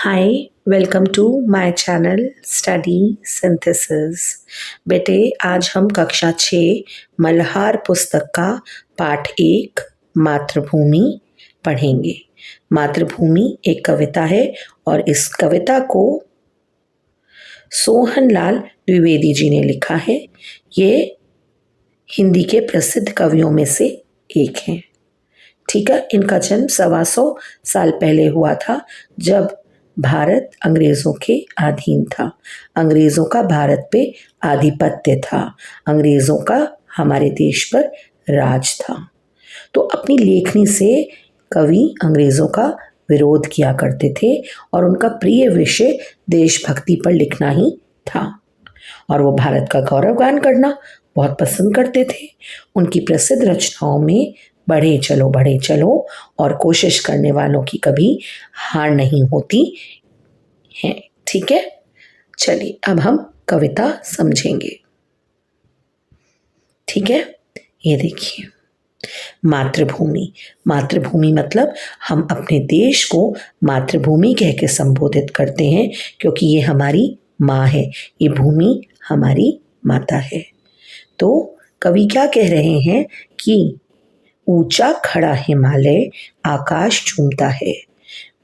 Hi, welcome to my channel study synthesis. बेटे, आज हम कक्षा 6 मल्हार पुस्तक का पाठ 1 मातृभूमि पढ़ेंगे। मातृभूमि एक कविता है और इस कविता को सोहनलाल द्विवेदी जी ने लिखा है। ये हिंदी के प्रसिद्ध कवियों में से एक हैं। ठीक है, इनका जन्म 125 साल पहले हुआ था, जब भारत अंग्रेजों के अधीन था। अंग्रेजों का भारत पे आधिपत्य था। अंग्रेजों का हमारे देश पर राज था। तो अपनी लेखनी से कवि अंग्रेजों का विरोध किया करते थे और उनका प्रिय विषय देशभक्ति पर लिखना ही था। और वो भारत का गौरवगान करना बहुत पसंद करते थे। उनकी प्रसिद्ध रचनाओं में बढ़े चलो और कोशिश करने वालों की कभी हार नहीं होती है। ठीक है, चलिए अब हम कविता समझेंगे। ठीक है, ये देखिए, मातृभूमि। मातृभूमि मतलब हम अपने देश को मातृभूमि कह के संबोधित करते हैं, क्योंकि ये हमारी माँ है। ये भूमि हमारी माता है। तो कवि क्या कह रहे हैं कि ऊंचा खड़ा हिमालय आकाश चूमता है।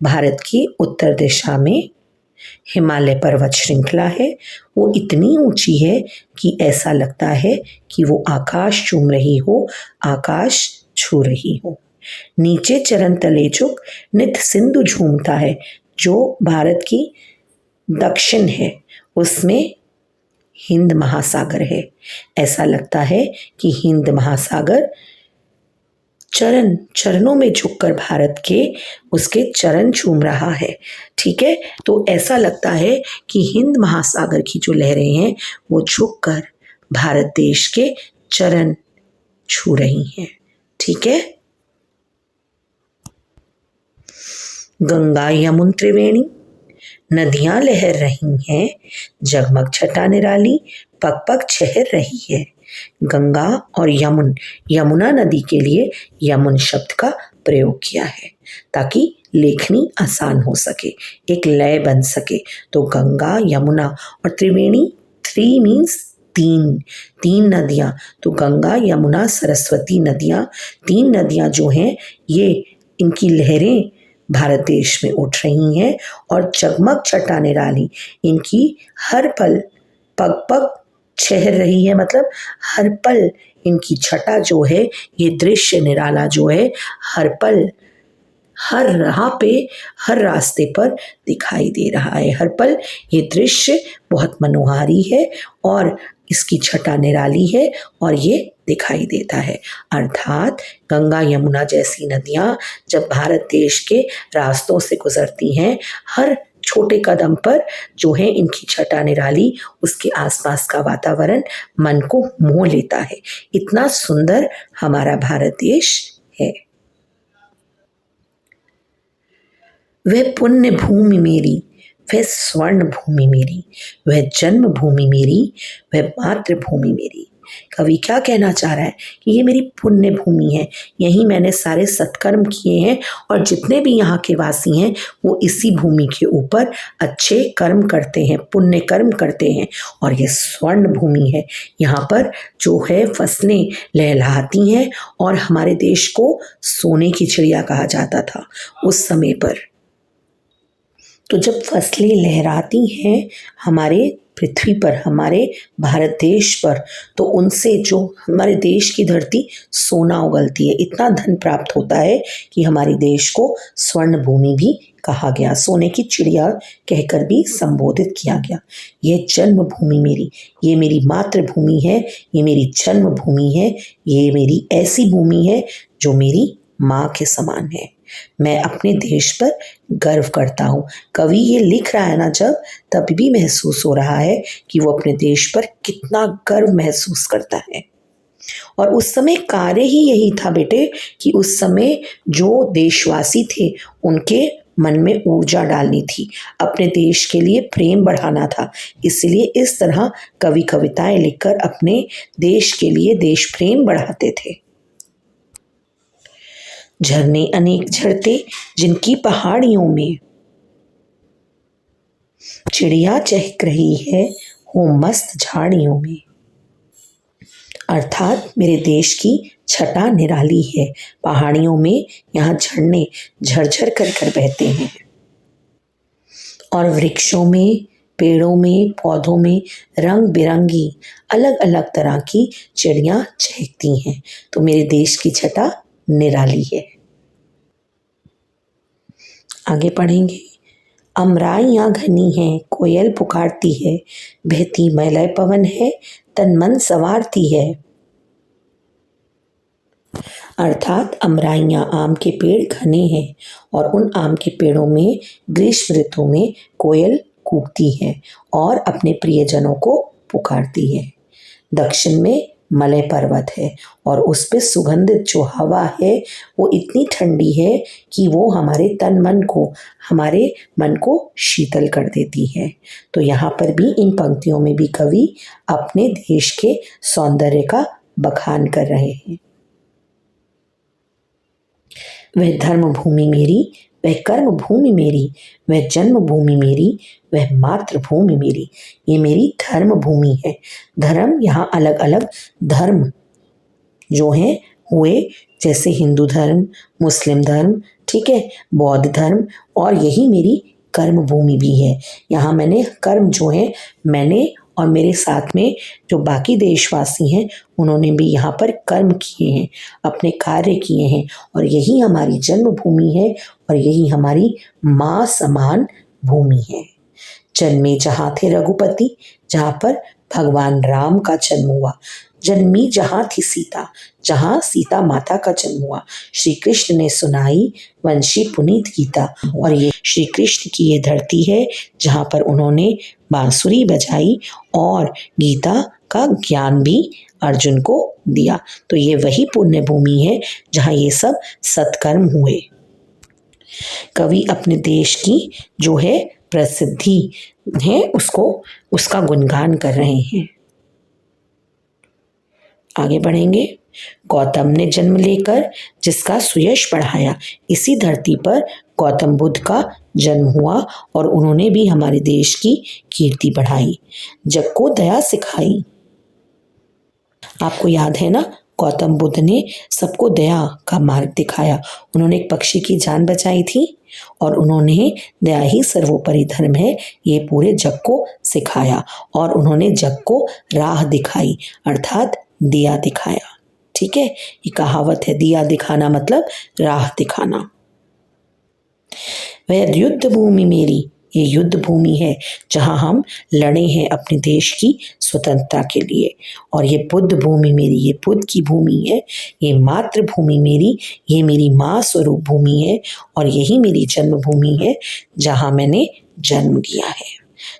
भारत की उत्तर दिशा में हिमालय पर्वत श्रृंखला है। वो इतनी ऊंची है कि ऐसा लगता है कि वो आकाश चूम रही हो, आकाश छू रही हो। नीचे चरण तले झुक नित सिंधु झूमता है। जो भारत की दक्षिण है, उसमें हिंद महासागर है। ऐसा लगता है कि हिंद महासागर चरणों में झुककर भारत के उसके चरण चूम रहा है। ठीक है, तो ऐसा लगता है कि हिंद महासागर की जो लहरें हैं वो झुककर भारत देश के चरण छू रही हैं। ठीक है, गंगा यमुन त्रिवेणी नदियां लहर रही हैं, जगमग छटा निराली पग पग छहर रही है। गंगा और यमुना नदी के लिए यमुन शब्द का प्रयोग किया है ताकि लेखनी आसान हो सके, एक लय बन सके। तो गंगा, यमुना और त्रिवेणी, थ्री मीन्स तीन नदियां। तो गंगा, यमुना, सरस्वती नदियां, तीन नदियां जो हैं, ये इनकी लहरें भारत देश में उठ रही हैं और जगमग छटा निराली इनकी हर पल पग पग छहर रही है। मतलब हर पल इनकी छटा जो है, ये दृश्य निराला जो है, हर पल हर राह पे हर रास्ते पर दिखाई दे रहा है। हर पल ये दृश्य बहुत मनोहारी है और इसकी छटा निराली है और ये दिखाई देता है। अर्थात गंगा यमुना जैसी नदियां जब भारत देश के रास्तों से गुजरती हैं, हर छोटे कदम पर जो है इनकी छटा निराली, उसके आसपास का वातावरण मन को मोह लेता है। इतना सुंदर हमारा भारत देश है। वह पुण्य भूमि मेरी, वह स्वर्ण भूमि मेरी, वह जन्म भूमि मेरी, वह मातृभूमि मेरी। कवि क्या कहना चाह रहा है कि ये मेरी पुण्य भूमि है, यहीं मैंने सारे सत्कर्म किए हैं और जितने भी यहाँ के वासी हैं वो इसी भूमि के ऊपर अच्छे कर्म करते हैं, पुण्य कर्म करते हैं। और ये स्वर्ण भूमि है, यहाँ पर जो है फसलें लहलहाती हैं और हमारे देश को सोने की चिड़िया कहा जाता था उस समय पर। तो जब फसलें लहराती हैं हमारे पृथ्वी पर, हमारे भारत देश पर, तो उनसे जो हमारे देश की धरती सोना उगलती है। इतना धन प्राप्त होता है कि हमारे देश को स्वर्ण भूमि भी कहा गया, सोने की चिड़िया कहकर भी संबोधित किया गया। ये जन्मभूमि मेरी, ये मेरी मातृभूमि है, ये मेरी जन्मभूमि है, ये मेरी ऐसी भूमि है जो मेरी माँ के समान है। मैं अपने देश पर गर्व करता हूँ। कवि ये लिख रहा है ना जब, तब भी महसूस हो रहा है कि वो अपने देश पर कितना गर्व महसूस करता है। और उस समय कार्य ही यही था बेटे कि उस समय जो देशवासी थे उनके मन में ऊर्जा डालनी थी, अपने देश के लिए प्रेम बढ़ाना था। इसलिए इस तरह कवि कविताएं लिखकर अपने देश के लिए देश प्रेम बढ़ाते थे। झरने अनेक झरते जिनकी पहाड़ियों में, चिड़िया चहक रही है हो मस्त झाड़ियों में। अर्थात मेरे देश की छटा निराली है। पहाड़ियों में यहाँ झरने झरझर कर कर बहते हैं और वृक्षों में, पेड़ों में, पौधों में रंग बिरंगी अलग अलग तरह की चिड़िया चहकती हैं। तो मेरे देश की छटा निराली है। आगे पढ़ेंगे। अमराइयाँ घनी हैं, कोयल पुकारती है, बहती मलय पवन है, तन मन संवारती है। अर्थात अमराइयाँ आम के पेड़ घने हैं और उन आम के पेड़ों में ग्रीष्म ऋतु में कोयल कूकती है और अपने प्रियजनों को पुकारती है। दक्षिण में मलय पर्वत है और उस पे सुगंधित जो हवा है वो इतनी ठंडी है कि वो हमारे मन को शीतल कर देती है। तो यहाँ पर भी इन पंक्तियों में भी कवि अपने देश के सौंदर्य का बखान कर रहे हैं। वह धर्म भूमि मेरी, वह कर्म भूमि मेरी, वह जन्म भूमि मेरी, वह मातृभूमि मेरी। ये मेरी धर्म भूमि है। धर्म यहाँ अलग अलग धर्म जो हैं हुए, जैसे हिंदू धर्म, मुस्लिम धर्म, ठीक है, बौद्ध धर्म, और यही मेरी कर्म भूमि भी है। यहाँ मैंने कर्म जो है मैंने और मेरे साथ में जो बाकी देशवासी हैं उन्होंने भी यहाँ पर कर्म किए हैं, अपने कार्य किए हैं, और यही हमारी जन्मभूमि है और यही हमारी माँ समान भूमि है। जन्मे जहाँ थे रघुपति, जहाँ पर भगवान राम का जन्म हुआ। जन्मी जहाँ थी सीता, जहाँ सीता माता का जन्म हुआ। श्री कृष्ण ने सुनाई वंशी पुनीत गीता, और ये श्री कृष्ण की ये धरती है जहाँ पर उन्होंने बांसुरी बजाई और गीता का ज्ञान भी अर्जुन को दिया। तो ये वही पुण्य भूमि है जहाँ ये सब सत्कर्म हुए। कवि अपने देश की जो है प्रसिद्धि है उसका गुणगान कर रहे हैं। आगे बढ़ेंगे। गौतम ने जन्म लेकर जिसका सुयश बढ़ाया, इसी धरती पर गौतम बुद्ध का जन्म हुआ और उन्होंने भी हमारे देश की कीर्ति बढ़ाई, जग को दया सिखाई। आपको याद है ना, गौतम बुद्ध ने सबको दया का मार्ग दिखाया। उन्होंने एक पक्षी की जान बचाई थी और उन्होंने दया ही सर्वोपरि धर्म है ये पूरे जग को सिखाया, और उन्होंने जग को राह दिखाई, अर्थात दिया दिखाया। ठीक है, ये कहावत है, दिया दिखाना मतलब राह दिखाना। वह युद्ध भूमि मेरी, ये युद्ध भूमि है जहां हम लड़े हैं अपने देश की स्वतंत्रता के लिए। और ये बुद्ध भूमि मेरी, ये बुद्ध की भूमि है। ये मातृभूमि मेरी, ये मेरी माँ स्वरूप भूमि है, और यही मेरी जन्मभूमि है जहां मैंने जन्म लिया है।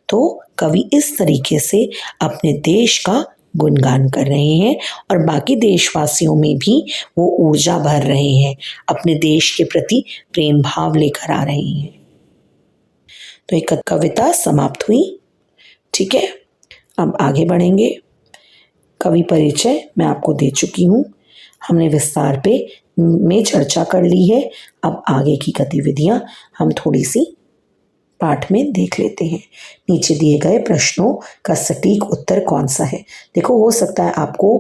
तो कवि इस तरीके से अपने देश का गुणगान कर रहे हैं और बाकी देशवासियों में भी वो ऊर्जा भर रहे हैं, अपने देश के प्रति प्रेम भाव लेकर आ रहे हैं। तो एक कविता समाप्त हुई। ठीक है, अब आगे बढ़ेंगे। कवि परिचय मैं आपको दे चुकी हूँ, हमने विस्तार में चर्चा कर ली है। अब आगे की गतिविधियाँ हम थोड़ी सी पाठ में देख लेते हैं। नीचे दिए गए प्रश्नों का सटीक उत्तर कौन सा है। देखो, हो सकता है आपको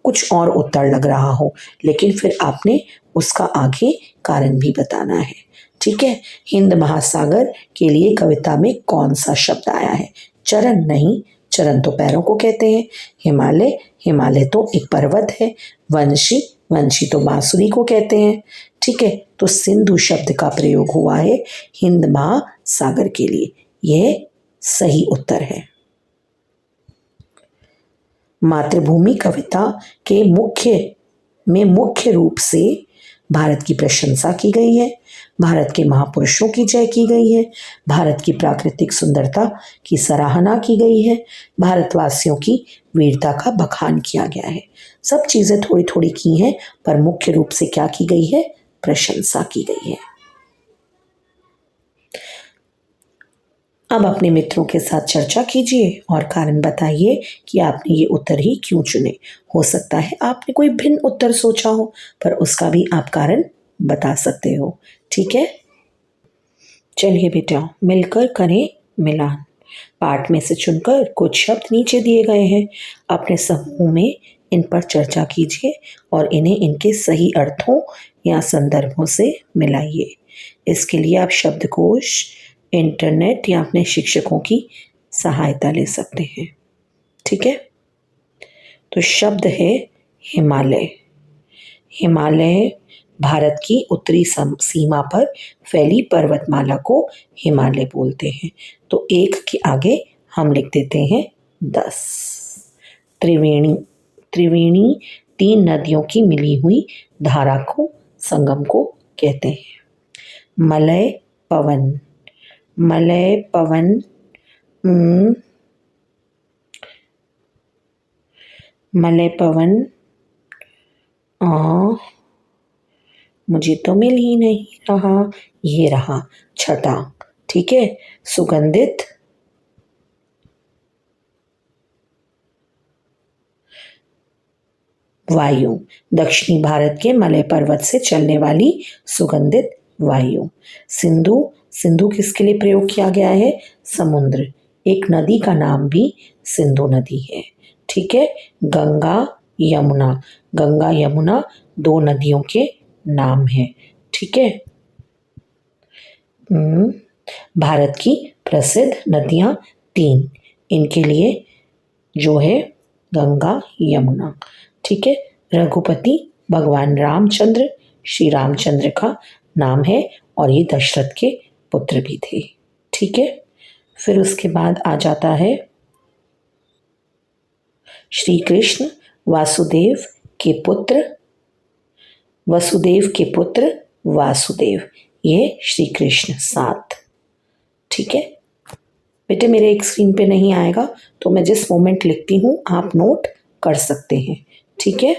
कुछ और उत्तर लग रहा हो, लेकिन फिर आपने उसका आगे कारण भी बताना है। ठीक है, हिंद महासागर के लिए कविता में कौन सा शब्द आया है? चरण नहीं, चरण तो पैरों को कहते हैं। हिमालय, हिमालय तो एक पर्वत है। वंशी, वंशी तो बांसुरी को कहते हैं। ठीक है, तो सिंधु शब्द का प्रयोग हुआ है हिंद महासागर के लिए। यह सही उत्तर है। मातृभूमि कविता के मुख्य रूप से भारत की प्रशंसा की गई है, भारत के महापुरुषों की जय की गई है, भारत की प्राकृतिक सुंदरता की सराहना की गई है, भारतवासियों की वीरता का बखान किया गया है। सब चीज़ें थोड़ी थोड़ी की हैं, पर मुख्य रूप से क्या की गई है? प्रशंसा की गई है। अब अपने मित्रों के साथ चर्चा कीजिए और कारण बताइए कि आपने ये उत्तर ही क्यों चुने। हो सकता है आपने कोई भिन्न उत्तर सोचा हो, पर उसका भी आप कारण बता सकते हो। ठीक है, चलिए बेटा, मिलकर करें मिलान। पाठ में से चुनकर कुछ शब्द नीचे दिए गए हैं। अपने समूह में इन पर चर्चा कीजिए और इन्हें इनके सही अर्थों या संदर्भों से मिलाइए। इसके लिए आप शब्दकोश, इंटरनेट या अपने शिक्षकों की सहायता ले सकते हैं। ठीक है, तो शब्द है हिमालय। हिमालय भारत की उत्तरी सीमा पर फैली पर्वतमाला को हिमालय बोलते हैं। तो 1 के आगे हम लिख देते हैं 10। त्रिवेणी, त्रिवेणी 3 नदियों की मिली हुई धारा को, संगम को कहते हैं। मलय पवन, मलय पवन मलय पवन मुझे तो मिल ही नहीं रहा, ये रहा छठा। ठीक है, सुगंधित वायु, दक्षिणी भारत के मलय पर्वत से चलने वाली सुगंधित वायु। सिंधु, सिंधु किसके लिए प्रयोग किया गया है? समुद्र। एक नदी का नाम भी सिंधु नदी है। ठीक है, गंगा यमुना, गंगा यमुना 2 नदियों के नाम है। ठीक है, भारत की प्रसिद्ध नदियां 3, इनके लिए जो है गंगा यमुना। ठीक है, रघुपति भगवान रामचंद्र, श्री रामचंद्र का नाम है और ये दशरथ के पुत्र भी थे। ठीक है, फिर उसके बाद आ जाता है श्री कृष्ण वासुदेव के पुत्र, वसुदेव के पुत्र वासुदेव, ये श्री कृष्ण 7। ठीक है बेटे, मेरे एक स्क्रीन पे नहीं आएगा तो मैं जिस मोमेंट लिखती हूँ आप नोट कर सकते हैं। ठीक है,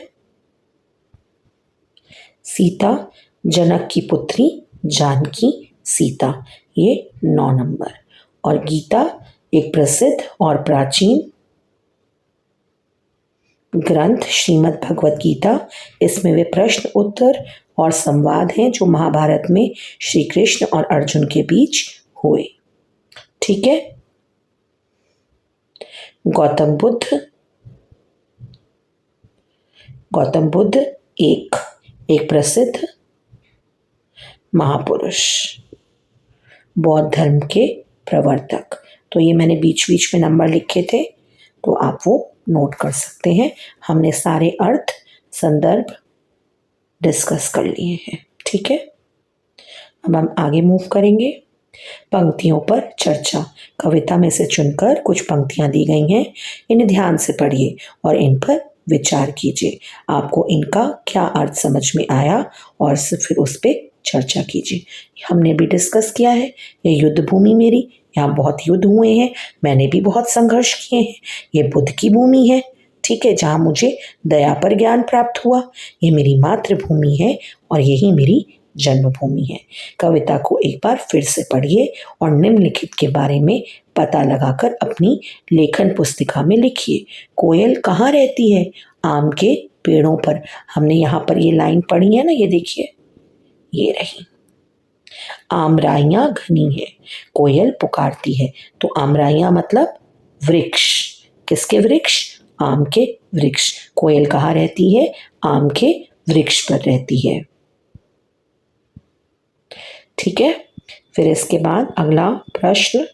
सीता, जनक की पुत्री जानकी सीता, ये 9 नंबर। और गीता एक प्रसिद्ध और प्राचीन ग्रंथ श्रीमद् भगवत गीता, इसमें वे प्रश्न उत्तर और संवाद हैं जो महाभारत में श्री कृष्ण और अर्जुन के बीच हुए। ठीक है, गौतम बुद्ध, गौतम बुद्ध एक प्रसिद्ध महापुरुष, बौद्ध धर्म के प्रवर्तक। तो ये मैंने बीच बीच में नंबर लिखे थे तो आप वो नोट कर सकते हैं। हमने सारे अर्थ, संदर्भ डिस्कस कर लिए हैं। ठीक है, अब हम आगे मूव करेंगे। पंक्तियों पर चर्चा। कविता में से चुनकर कुछ पंक्तियां दी गई हैं, इन्हें ध्यान से पढ़िए और इन पर विचार कीजिए। आपको इनका क्या अर्थ समझ में आया और फिर उस पर चर्चा कीजिए। हमने भी डिस्कस किया है, ये युद्ध भूमि मेरी, यहाँ बहुत युद्ध हुए हैं, मैंने भी बहुत संघर्ष किए हैं। ये बुद्ध की भूमि है, ठीक है, जहाँ मुझे दया पर ज्ञान प्राप्त हुआ। ये मेरी मातृभूमि है और यही मेरी जन्मभूमि है। कविता को एक बार फिर से पढ़िए और निम्नलिखित के बारे में पता लगाकर अपनी लेखन पुस्तिका में लिखिए। कोयल कहाँ रहती है? आम के पेड़ों पर। हमने यहाँ पर ये लाइन पढ़ी है ना, ये देखिए, ये रही। आमराइयाँ घनी है, कोयल पुकारती है। तो आमराइयाँ मतलब वृक्ष। किसके वृक्ष? आम के वृक्ष। कोयल कहाँ रहती है? आम के वृक्ष पर रहती है। ठीक है, फिर इसके बाद अगला प्रश्न,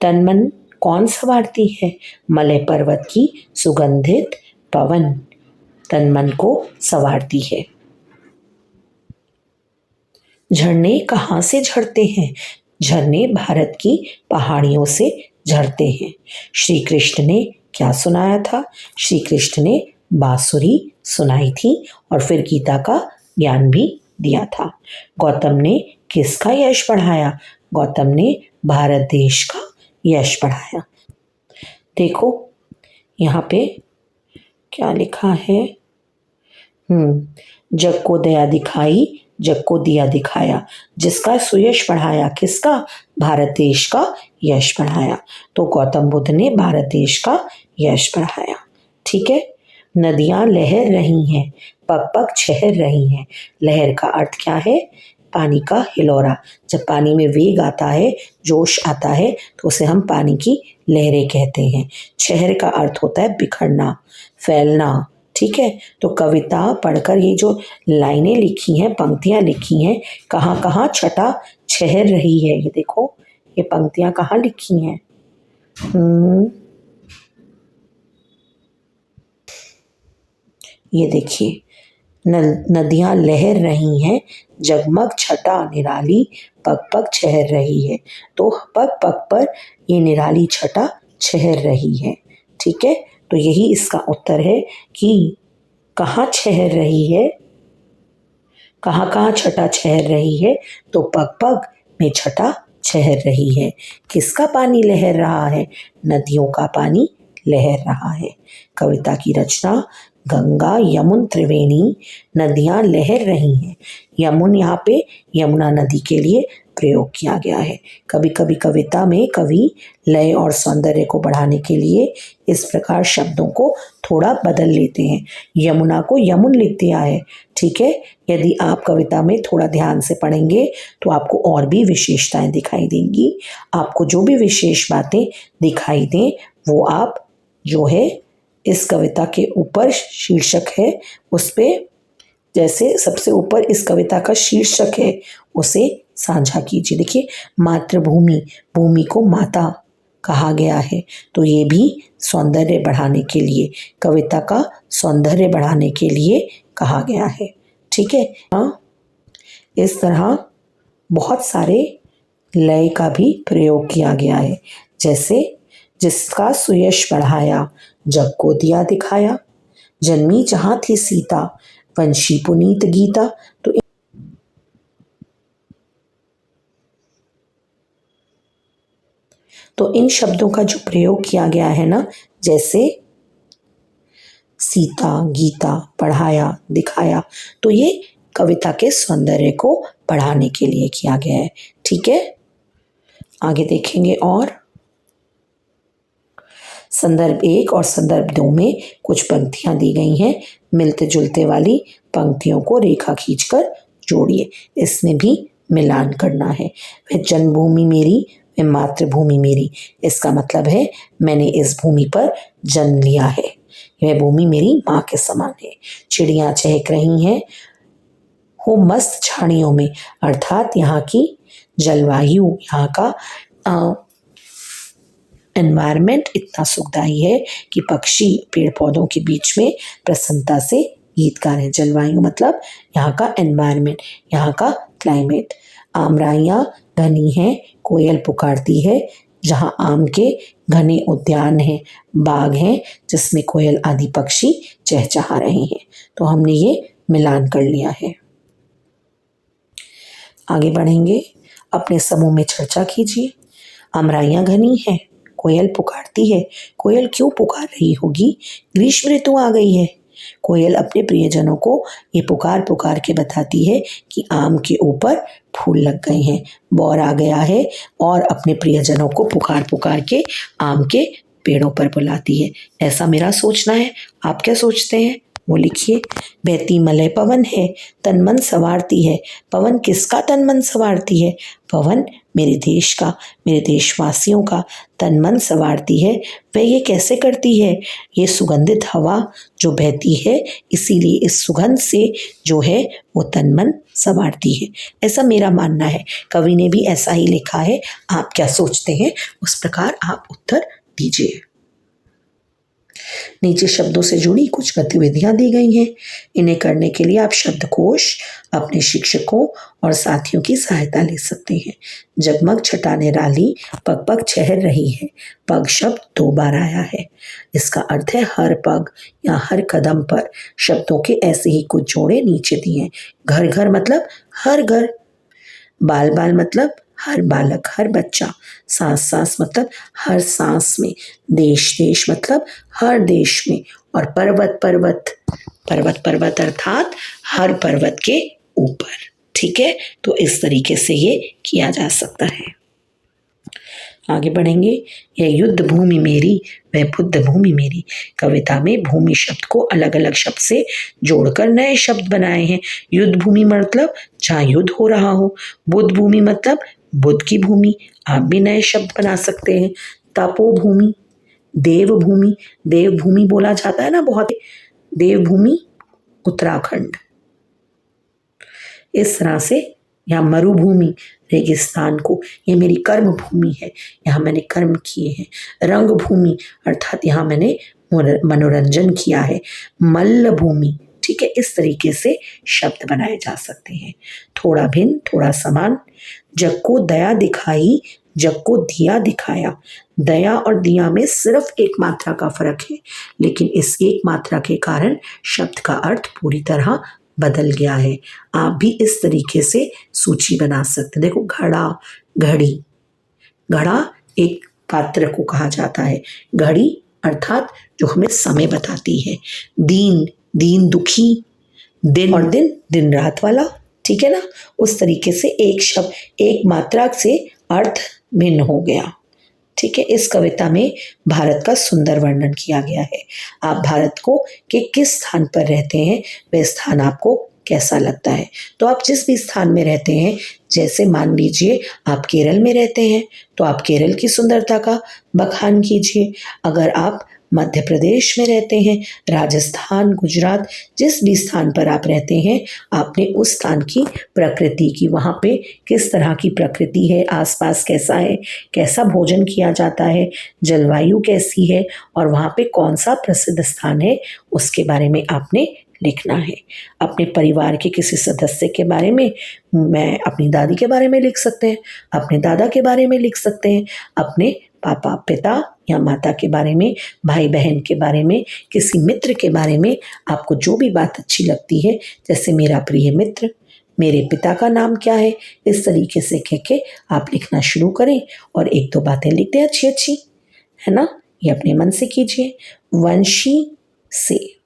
तन मन कौन संवारती है? मलय पर्वत की सुगंधित पवन तन मन को संवारती है। झरने कहाँ से झरते हैं? झरने भारत की पहाड़ियों से झरते हैं। श्री कृष्ण ने क्या सुनाया था? श्री कृष्ण ने बांसुरी सुनाई थी और फिर गीता का ज्ञान भी दिया था। गौतम ने किसका यश बढ़ाया? गौतम ने भारत देश का यश बढ़ाया। देखो यहाँ पे क्या लिखा है, जग को दया दिखाई, जग को दिया दिखाया, जिसका सुयश बढ़ाया। किसका? भारत देश का यश बढ़ाया। तो गौतम बुद्ध ने भारत देश का यश बढ़ाया। ठीक है, नदियां लहर रही हैं, पग पग छहर रही हैं। लहर का अर्थ क्या है? पानी का हिलोरा। जब पानी में वेग आता है, जोश आता है, तो उसे हम पानी की लहरें कहते हैं। छहर का अर्थ होता है बिखरना, फैलना। ठीक है, तो कविता पढ़कर ये जो लाइनें लिखी हैं, पंक्तियां लिखी हैं, कहाँ कहाँ छटा छहर रही है। ये देखो, ये पंक्तियां कहाँ लिखी हैं। ये देखिए, नदियां लहर रही हैं, जगमग छटा निराली, पग पग छहर रही है। तो पग पग पर ये निराली छटा छहर रही है। ठीक है, तो यही इसका उत्तर है कि कहाँ छहर रही है, कहाँ कहाँ छटा छहर रही है, तो पग पग में छटा छहर रही है। किसका पानी लहर रहा है? नदियों का पानी लहर रहा है। कविता की रचना, गंगा यमुन त्रिवेणी, नदियां लहर रही हैं। यमुन यहाँ पे यमुना नदी के लिए प्रयोग किया गया है। कभी कभी कविता में कवि लय और सौंदर्य को बढ़ाने के लिए इस प्रकार शब्दों को थोड़ा बदल लेते हैं। यमुना को यमुन लिख दिया है। ठीक है, यदि आप कविता में थोड़ा ध्यान से पढ़ेंगे तो आपको और भी विशेषताएं दिखाई देंगी। आपको जो भी विशेष बातें दिखाई दें वो आप जो है इस कविता के ऊपर शीर्षक है उस पे, जैसे सबसे ऊपर इस कविता का शीर्षक है उसे साझा कीजिए। देखिए, मातृभूमि, भूमि को माता कहा गया है, तो ये भी सौंदर्य बढ़ाने के लिए, कविता का सौंदर्य बढ़ाने के लिए कहा गया है। ठीक है, हाँ, इस तरह बहुत सारे लय का भी प्रयोग किया गया है। जैसे, जिसका सुयश बढ़ाया, जग को दिया दिखाया, जन्मी जहां थी सीता, वंशी पुनीत गीता। तो इन शब्दों का जो प्रयोग किया गया है ना, जैसे सीता, गीता, पढ़ाया, दिखाया, तो ये कविता के सौंदर्य को बढ़ाने के लिए किया गया है। ठीक है, आगे देखेंगे। और संदर्भ 1 और संदर्भ 2 में कुछ पंक्तियां दी गई हैं। मिलते जुलते वाली पंक्तियों को रेखा खींचकर जोड़िए। इसमें भी मिलान करना है। वह जन्मभूमि मेरी, वह मातृभूमि मेरी। इसका मतलब है मैंने इस भूमि पर जन्म लिया है, यह भूमि मेरी माँ के समान है। चिड़ियाँ चहक रही हैं हो मस्त झाड़ियों में, अर्थात यहाँ की जलवायु, यहाँ का एनवायरनमेंट इतना सुखदायी है कि पक्षी पेड़ पौधों के बीच में प्रसन्नता से गीत गा रहे हैं। जलवायु मतलब यहाँ का एनवायरनमेंट, यहाँ का क्लाइमेट। आमराइयाँ घनी हैं, कोयल पुकारती है। जहाँ आम के घने उद्यान हैं, बाग हैं जिसमें कोयल आदि पक्षी चहचहा रहे हैं। तो हमने ये मिलान कर लिया है। आगे बढ़ेंगे। अपने समूह में चर्चा कीजिए। आमराइयाँ घनी हैं, कोयल पुकारती है। कोयल क्यों पुकार रही होगी? ग्रीष्म ऋतु आ गई है। कोयल अपने प्रियजनों को ये पुकार पुकार के बताती है कि आम के ऊपर फूल लग गए हैं, बौर आ गया है, और अपने प्रियजनों को पुकार पुकार के आम के पेड़ों पर बुलाती है। ऐसा मेरा सोचना है, आप क्या सोचते हैं वो लिखिए। बहती मलय पवन है, तन मन संवारती है। पवन किसका तन मन संवारती है? पवन मेरे देश का, मेरे देशवासियों का तन मन संवारती है। वह ये कैसे करती है? ये सुगंधित हवा जो बहती है, इसीलिए इस सुगंध से जो है वो तन मन संवारती है। ऐसा मेरा मानना है। कवि ने भी ऐसा ही लिखा है। आप क्या सोचते हैं उस प्रकार आप उत्तर दीजिए। नीचे शब्दों से जुड़ी कुछ गतिविधियां दी गई हैं। इन्हें करने के लिए आप शब्दकोश, अपने शिक्षकों और साथियों की सहायता ले सकते हैं। जगमग छटा निराली, पग पग छहर रही है। पग शब्द 2 बार आया है। इसका अर्थ है हर पग या हर कदम पर। शब्दों के ऐसे ही कुछ जोड़े नीचे दिए हैं। घर घर मतलब हर घर, बाल बाल मतलब हर बालक, हर बच्चा। सांस सांस मतलब हर सांस में। देश देश मतलब हर देश में। और पर्वत पर्वत, पर्वत पर्वत अर्थात हर पर्वत के ऊपर। ठीक है, तो इस तरीके से ये किया जा सकता है। आगे बढ़ेंगे। यह युद्ध भूमि मेरी, वह बुद्ध भूमि मेरी। कविता में भूमि शब्द को अलग अलग शब्द से जोड़कर नए शब्द बनाए हैं। युद्ध भूमि मतलब जहाँ युद्ध हो रहा हो, बुद्ध भूमि मतलब बुद्ध की भूमि। आप भी नए शब्द बना सकते हैं। तपोभूमि, देवभूमि, देवभूमि बोला जाता है ना बहुत, देवभूमि उत्तराखंड। इस तरह से यहाँ मरुभूमि, रेगिस्तान को, ये मेरी कर्म भूमि है, यहाँ मैंने कर्म किए हैं। रंग भूमि अर्थात यहाँ मैंने मनोरंजन किया है। मल्ल भूमि, ठीक है, इस तरीके से शब्द बनाए जा सकते हैं। थोड़ा भिन्न थोड़ा समान। जग को दया दिखाई, जग को दिया दिखाया। दया और दिया में सिर्फ एक मात्रा का फर्क है, लेकिन इस एक मात्रा के कारण शब्द का अर्थ पूरी तरह बदल गया है। आप भी इस तरीके से सूची बना सकते हैं। देखो, घड़ा, घड़ी, घड़ा एक पात्र को कहा जाता है। घड़ी अर्थात जो हमें समय बताती है। दीन, दीन दुखी। दिन और दिन, दिन रात वाला, ठीक है ना। उस तरीके से एक शब्द एक मात्रा से अर्थ भिन्न हो गया, ठीक है। इस कविता में भारत का सुंदर वर्णन किया गया है। आप भारत को के किस स्थान पर रहते हैं, वह स्थान आपको कैसा लगता है। तो आप जिस भी स्थान में रहते हैं, जैसे मान लीजिए आप केरल में रहते हैं तो आप केरल की सुंदरता का बखान कीजिए। अगर आप मध्य प्रदेश में रहते हैं, राजस्थान, गुजरात, जिस भी स्थान पर आप रहते हैं, आपने उस स्थान की प्रकृति की, वहाँ पे किस तरह की प्रकृति है, आसपास कैसा है, कैसा भोजन किया जाता है, जलवायु कैसी है और वहाँ पे कौन सा प्रसिद्ध स्थान है, उसके बारे में आपने लिखना है। अपने परिवार के किसी सदस्य के बारे में, मैं अपनी दादी के बारे में लिख सकते हैं, अपने दादा के बारे में लिख सकते हैं, अपने पापा, पिता या माता के बारे में, भाई बहन के बारे में, किसी मित्र के बारे में। आपको जो भी बात अच्छी लगती है, जैसे मेरा प्रिय मित्र, मेरे पिता का नाम क्या है, इस तरीके से कह के आप लिखना शुरू करें और एक दो बातें लिख दें अच्छी अच्छी, है ना। ये अपने मन से कीजिए। वंशी से,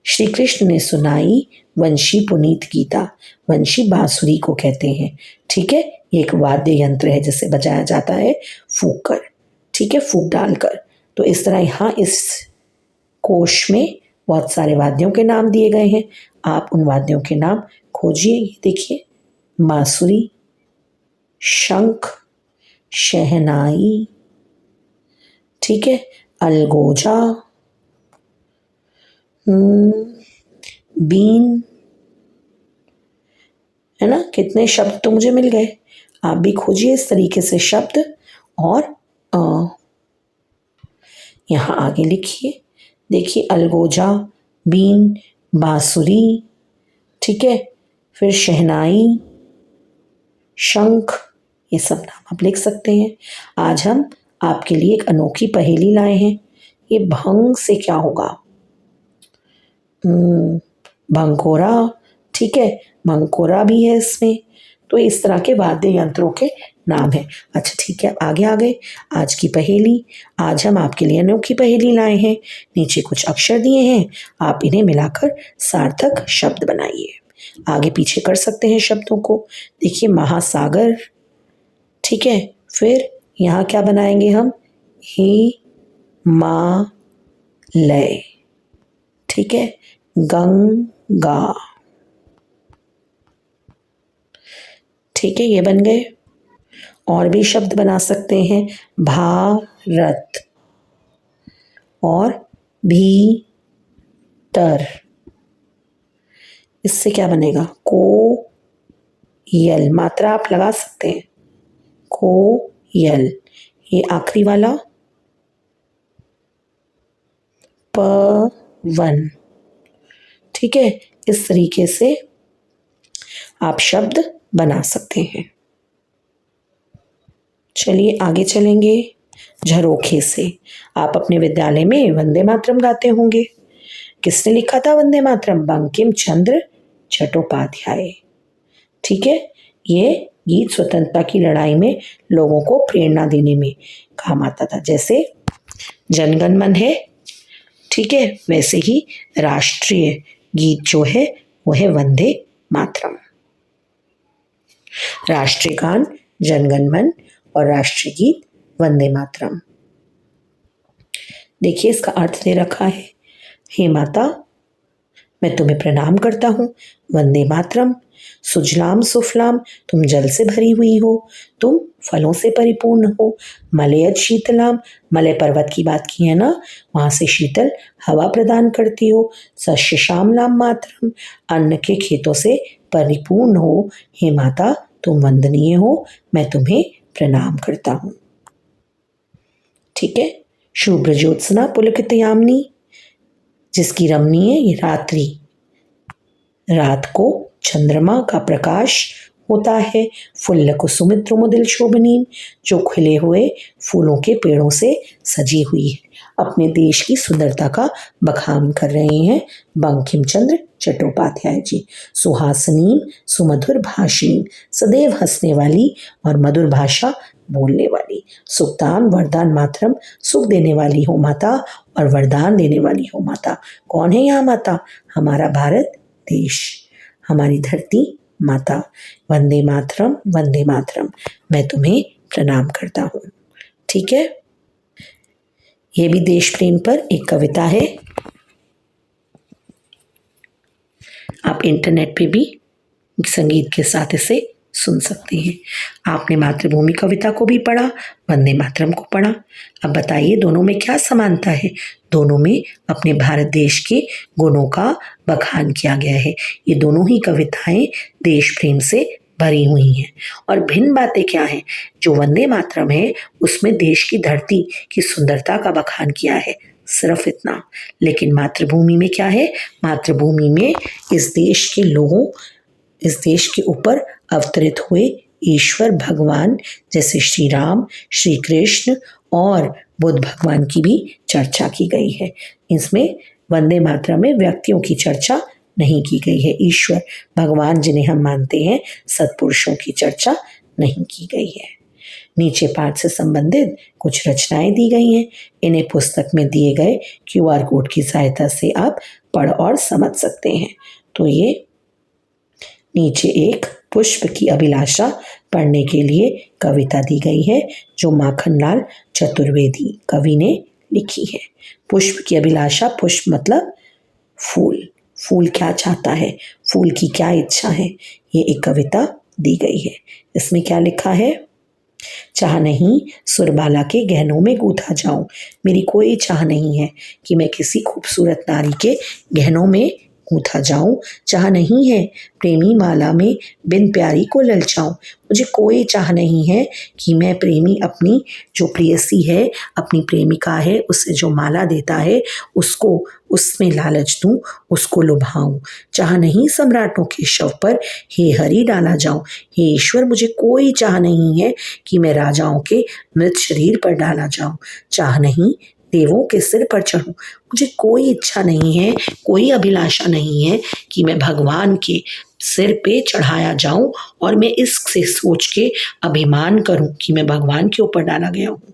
श्री कृष्ण ने सुनाई वंशी पुनीत गीता। वंशी बांसुरी को कहते हैं, ठीक है। ये एक वाद्य यंत्र है जिसे बजाया जाता है फूंक कर, ठीक है, फूंक डालकर। तो इस तरह यहाँ इस कोश में बहुत सारे वाद्यों के नाम दिए गए हैं। आप उन वाद्यों के नाम खोजिए। ये देखिए, बांसुरी, शंख, शहनाई, ठीक है, अलगोजा, बीन, है ना। कितने शब्द तो मुझे मिल गए। आप भी खोजिए इस तरीके से शब्द और यहाँ आगे लिखिए। देखिए, अलगोजा, बीन, बांसुरी, ठीक है, फिर शहनाई, शंख, ये सब नाम आप लिख सकते हैं। आज हम आपके लिए एक अनोखी पहेली लाए हैं। ये भंग से क्या होगा, भंकोरा, ठीक है, भंकोरा भी है इसमें। तो इस तरह के वाद्य यंत्रों के नाम है। अच्छा ठीक है, आगे आ गए। आज की पहेली, आज हम आपके लिए अनोखी पहेली लाए हैं। नीचे कुछ अक्षर दिए हैं, आप इन्हें मिलाकर सार्थक शब्द बनाइए। आगे पीछे कर सकते हैं शब्दों को। देखिए, महासागर, ठीक है, फिर यहाँ क्या बनाएंगे हम, ही मा लय, ठीक है, गंगा, ठीक है, ये बन गए। और भी शब्द बना सकते हैं, भारत और भीतर। इससे क्या बनेगा, कोयल, मात्रा आप लगा सकते हैं, कोयल। ये आखिरी वाला, पवन, ठीक है। इस तरीके से आप शब्द बना सकते हैं। चलिए आगे चलेंगे। झरोखे से, आप अपने विद्यालय में वंदे मातरम गाते होंगे। किसने लिखा था वंदे मातरम, बंकिम चंद्र चट्टोपाध्याय, ठीक है। ये गीत स्वतंत्रता की लड़ाई में लोगों को प्रेरणा देने में काम आता था। जैसे जनगण मन है, ठीक है, वैसे ही राष्ट्रीय गीत जो है वो है वंदे मातरम। राष्ट्रीय गान जनगण मन और राष्ट्रीय गीत वंदे मातरम। देखिए इसका अर्थ दे रखा है, हे माता मैं तुम्हें प्रणाम करता हूँ। वंदे मातरम। सुजलाम सुफलाम, तुम जल से भरी हुई हो, तुम फलों से परिपूर्ण हो। मलयज शीतलाम, मलय पर्वत की बात की है ना, वहां से शीतल हवा प्रदान करती हो। सस्य श्यामलाम मातरम, अन्न के खेतों से परिपूर्ण हो। हे माता तुम वंदनीय हो, मैं तुम्हें प्रणाम करता हूँ। ठीक है। शुभ्र ज्योत्सना पुलकित यामिनी, जिसकी रमणीय ये रात्रि, रात को चंद्रमा का प्रकाश होता है। फुल्ल कुसुमित्र मुदिल शोभनीम, जो खिले हुए फूलों के पेड़ों से सजी हुई है। अपने देश की सुंदरता का बखान कर रहे हैं बंकिम चंद्र चट्टोपाध्याय जी। सुहासनीम, सुमधुर भाषिणी, सदैव हंसने वाली और मधुर भाषा बोलने वाली। सुखदान वरदान मातरम, सुख देने वाली हो माता और वरदान देने वाली हो माता। कौन है यहाँ माता? हमारा भारत देश, हमारी धरती माता। वंदे मातरम, वंदे मातरम। मैं तुम्हें प्रणाम करता हूँ। ठीक है। ये भी देश प्रेम पर एक कविता है। आप इंटरनेट पे भी संगीत के साथ इसे सुन सकते हैं। आपने मातृभूमि कविता को भी पढ़ा, वंदे मातरम को पढ़ा। अब बताइए दोनों में क्या समानता है? दोनों में अपने भारत देश के गुणों का बखान किया गया है। ये दोनों ही कविताएं देश प्रेम से भरी हुई हैं। और भिन्न बातें क्या हैं? जो वंदे मातरम है उसमें देश की धरती की सुंदरता का बखान किया है, सिर्फ इतना। लेकिन मातृभूमि में क्या है? मातृभूमि में इस देश के लोगों, इस देश के ऊपर अवतरित हुए ईश्वर भगवान जैसे श्री राम, श्री कृष्ण और बुद्ध भगवान की भी चर्चा की गई है। इसमें वंदे मातरम में व्यक्तियों की चर्चा नहीं की गई है। ईश्वर भगवान जिन्हें हम मानते हैं, सत्पुरुषों की चर्चा नहीं की गई है। नीचे पाठ से संबंधित कुछ रचनाएं दी गई हैं। इन्हें पुस्तक में दिए गए QR कोड की सहायता से आप पढ़ और समझ सकते हैं। तो ये नीचे एक पुष्प की अभिलाषा पढ़ने के लिए कविता दी गई है, जो माखनलाल चतुर्वेदी कवि ने लिखी है। पुष्प की अभिलाषा, पुष्प मतलब फूल, फूल क्या चाहता है, फूल की क्या इच्छा है, ये एक कविता दी गई है। इसमें क्या लिखा है? चाह नहीं सुरबाला के गहनों में गूंथा जाऊं, मेरी कोई चाह नहीं है कि मैं किसी खूबसूरत नारी के गहनों में गूंथा जाऊं। चाह नहीं है प्रेमी माला में बिन प्यारी को ललचाऊं, मुझे कोई चाह नहीं है कि मैं प्रेमी अपनी जो प्रेयसी है, अपनी प्रेमिका है, उससे जो माला देता है उसको उसमें लालच दूं, उसको लुभाऊं। चाह नहीं सम्राटों के शव पर हे हरि डाला जाऊं, हे ईश्वर मुझे कोई चाह नहीं है कि मैं राजाओं के मृत शरीर पर डाला जाऊं। चाह नहीं देवों के सिर पर चढ़ूं, मुझे कोई इच्छा नहीं है, कोई अभिलाषा नहीं है कि मैं भगवान के सिर पे चढ़ाया जाऊं और मैं इससे सोच के अभिमान करूं कि मैं भगवान के ऊपर डाला गया हूं।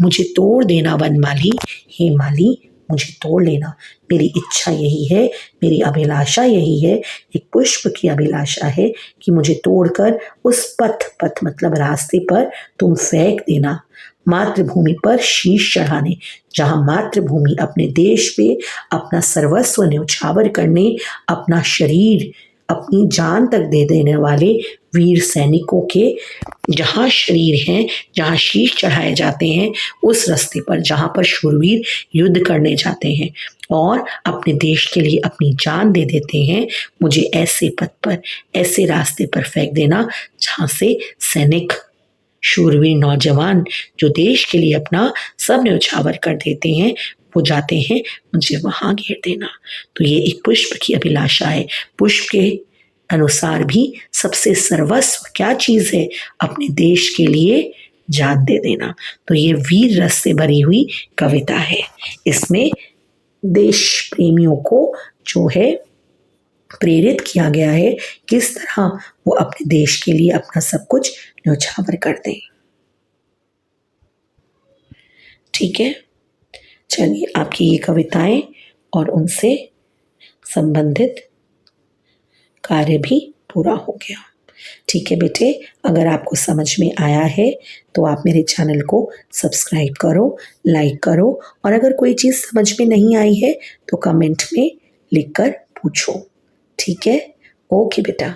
मुझे तोड़ देना वनमाली, हे माली मुझे तोड़ लेना। मेरी इच्छा यही है, मेरी अभिलाषा यही है, एक पुष्प की अभिलाषा है कि मुझे तोड़कर उस पथ मतलब रास्ते पर तुम फेंक देना, मातृभूमि पर शीश चढ़ाने, जहां मातृभूमि अपने देश पे अपना सर्वस्व न्यौछावर करने, अपना शरीर, अपनी जान तक दे देने वाले वीर सैनिकों के जहां शरीर हैं, जहां शीश चढ़ाए जाते हैं, उस रास्ते पर जहां पर शूरवीर युद्ध करने जाते हैं और अपने देश के लिए अपनी जान दे देते हैं, मुझे ऐसे पथ पर, ऐसे रास्ते पर फेंक देना जहां से सैनिक, शूरवीर नौजवान जो देश के लिए अपना सब न्यौछावर कर देते हैं, वो जाते हैं, मुझे वहां घेर देना। तो ये एक पुष्प की अभिलाषा है। पुष्प के अनुसार भी सबसे सर्वस्व क्या चीज है? अपने देश के लिए जान दे देना। तो ये वीर रस से भरी हुई कविता है। इसमें देश प्रेमियों को जो है प्रेरित किया गया है, किस तरह वो अपने देश के लिए अपना सब कुछ न्यौछावर कर दें। ठीक है, चलिए आपकी ये कविताएं और उनसे संबंधित कार्य भी पूरा हो गया। ठीक है बेटे, अगर आपको समझ में आया है तो आप मेरे चैनल को सब्सक्राइब करो, लाइक करो, और अगर कोई चीज़ समझ में नहीं आई है तो कमेंट में लिखकर पूछो। ठीक है? ओके बेटा।